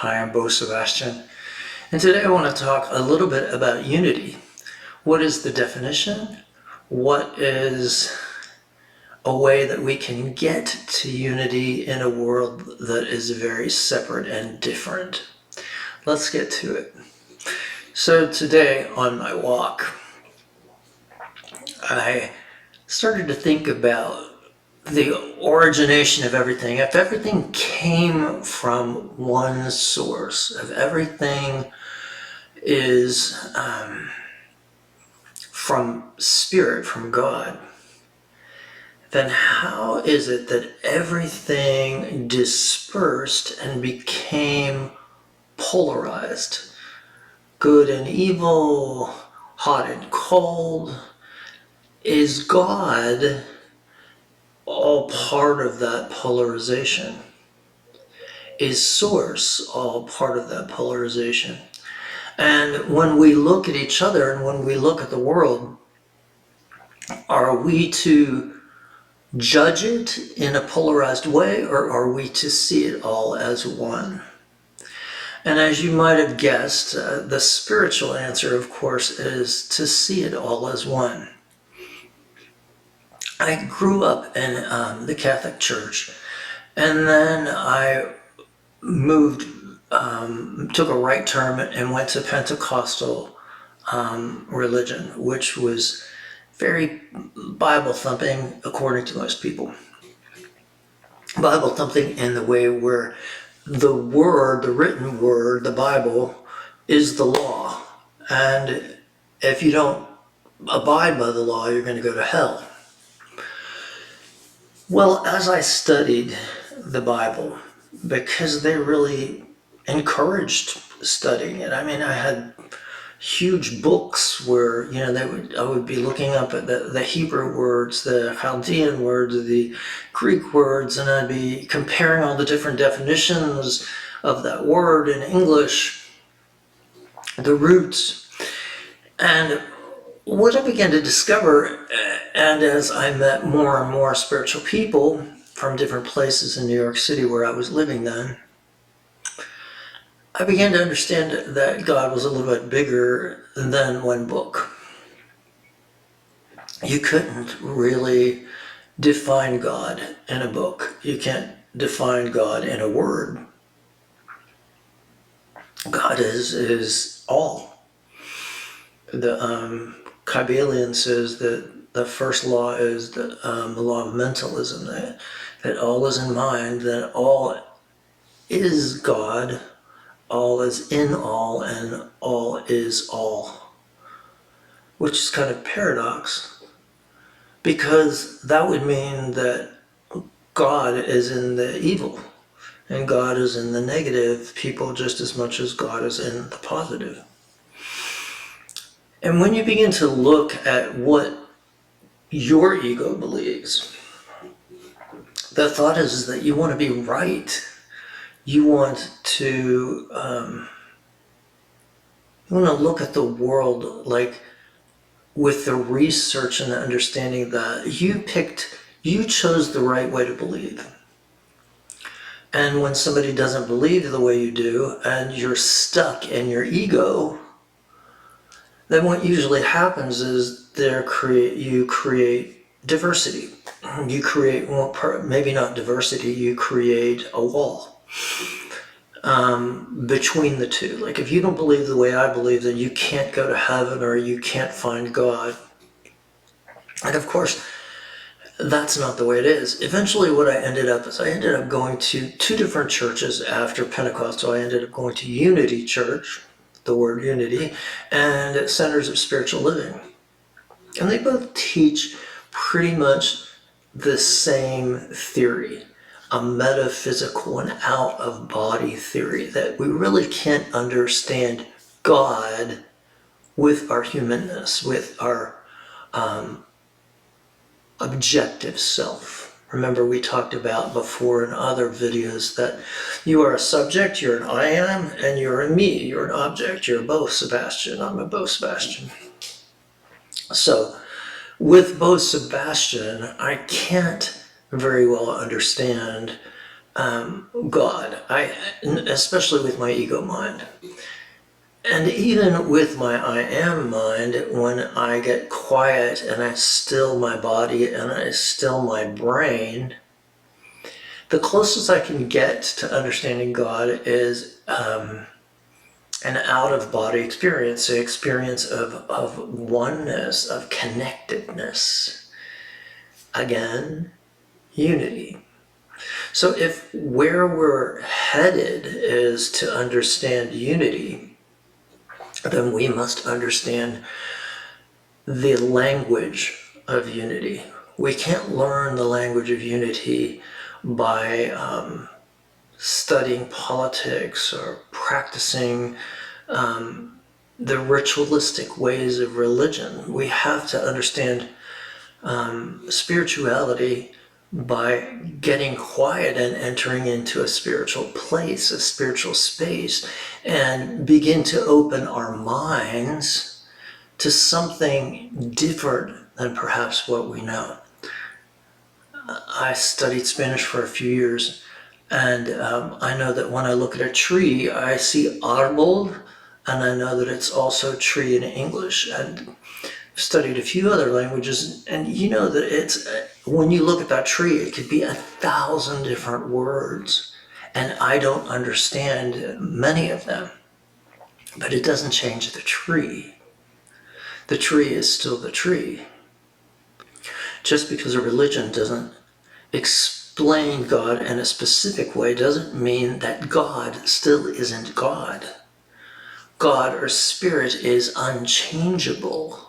Hi, I'm Bo Sebastian, and today I want to talk a little bit about unity. What is the definition? What is a way that we can get to unity in a world that is very separate and different? Let's get to it. So today on my walk, I started to think about the origination of everything. If everything came from one source, if everything is from Spirit, from God, then how is it that everything dispersed and became polarized? Good and evil, hot and cold. Is God all part of that polarization? Is Source all part of that polarization? And when we look at each other and when we look at the world, are we to judge it in a polarized way, or are we to see it all as one? And as you might have guessed, the spiritual answer, of course, is to see it all as one. I grew up in the Catholic Church, and then I moved, took a right turn and went to Pentecostal religion, which was very Bible thumping according to most people. Bible thumping in the way where the word, the written word, the Bible, is the law. And if you don't abide by the law, you're going to go to hell. Well, as I studied the Bible, because they really encouraged studying it. I mean, I had huge books where, I would be looking up at the Hebrew words, the Chaldean words, the Greek words, and I'd be comparing all the different definitions of that word in English, the roots. And what I began to discover, and as I met more and more spiritual people from different places in New York City where I was living then, I began to understand that God was a little bit bigger than one book. You couldn't really define God in a book. You can't define God in a word. God is all. The Kybalion says that the first law is the law of mentalism, that all is in mind, that all is God, all is in all, and all is all. Which is kind of paradox, because that would mean that God is in the evil and God is in the negative people just as much as God is in the positive. And when you begin to look at what your ego believes, the thought is that you want to be right. You want to look at the world like with the research and the understanding that you chose the right way to believe. And when somebody doesn't believe the way you do and you're stuck in your ego, then what usually happens is you create diversity. You create, maybe not diversity, you create a wall between the two. Like if you don't believe the way I believe, then you can't go to heaven or you can't find God. And of course, that's not the way it is. Eventually what I ended up going to two different churches after Pentecost. So I ended up going to Unity Church, the word unity, and Centers of Spiritual Living. And they both teach pretty much the same theory, a metaphysical and out-of-body theory, that we really can't understand God with our humanness, with our objective self. Remember, we talked about before in other videos that you are a subject, you're an I am, and you're a me, you're an object, you're a Bo Sebastian, I'm a Bo Sebastian. So, with Bo Sebastian, I can't very well understand God, especially with my ego mind. And even with my I am mind, when I get quiet and I still my body and I still my brain, the closest I can get to understanding God is an out-of-body experience, an experience of oneness, of connectedness. Again, unity. So if where we're headed is to understand unity, then we must understand the language of unity. We can't learn the language of unity by studying politics or practicing the ritualistic ways of religion. We have to understand spirituality by getting quiet and entering into a spiritual place, a spiritual space, and begin to open our minds to something different than perhaps what we know. I studied Spanish for a few years, and I know that when I look at a tree, I see árbol, and I know that it's also tree in English. And studied a few other languages, and you know that it's, when you look at that tree, it could be 1,000 different words, and I don't understand many of them, but it doesn't change the tree. The tree is still the tree. Just because a religion doesn't explain God in a specific way doesn't mean that God still isn't God. God or spirit is unchangeable.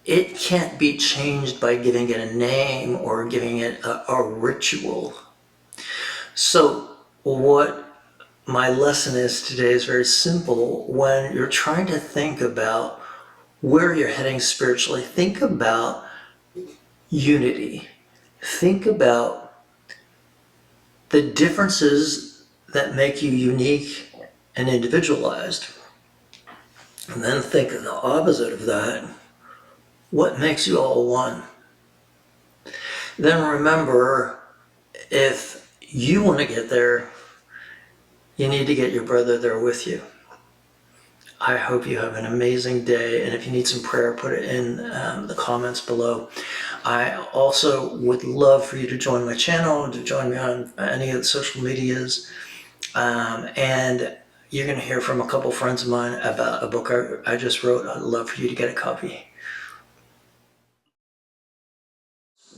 It can't be changed by giving it a name or giving it a ritual. So what my lesson is today is very simple. When you're trying to think about where you're heading spiritually, think about unity. Think about the differences that make you unique and individualized. And then think of the opposite of that. What makes you all one? Then remember, if you want to get there, you need to get your brother there with you. I hope you have an amazing day, and if you need some prayer, put it in the comments below. I also would love for you to join my channel, to join me on any of the social medias, and you're going to hear from a couple friends of mine about a book I just wrote. I'd love for you to get a copy.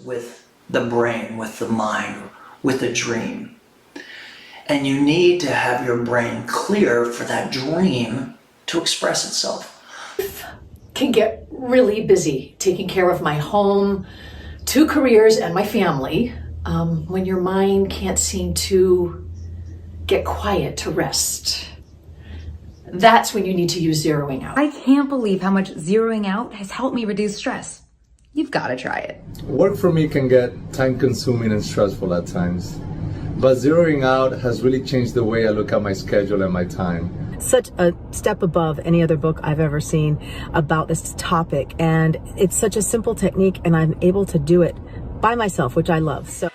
With the brain, with the mind, with the dream. And you need to have your brain clear for that dream to express itself. Can get really busy taking care of my home, 2 careers, and my family when your mind can't seem to get quiet to rest. That's when you need to use zeroing out. I can't believe how much zeroing out has helped me reduce stress. You've got to try it. Work for me can get time-consuming and stressful at times, but zeroing out has really changed the way I look at my schedule and my time. Such a step above any other book I've ever seen about this topic, and it's such a simple technique, and I'm able to do it by myself, which I love. So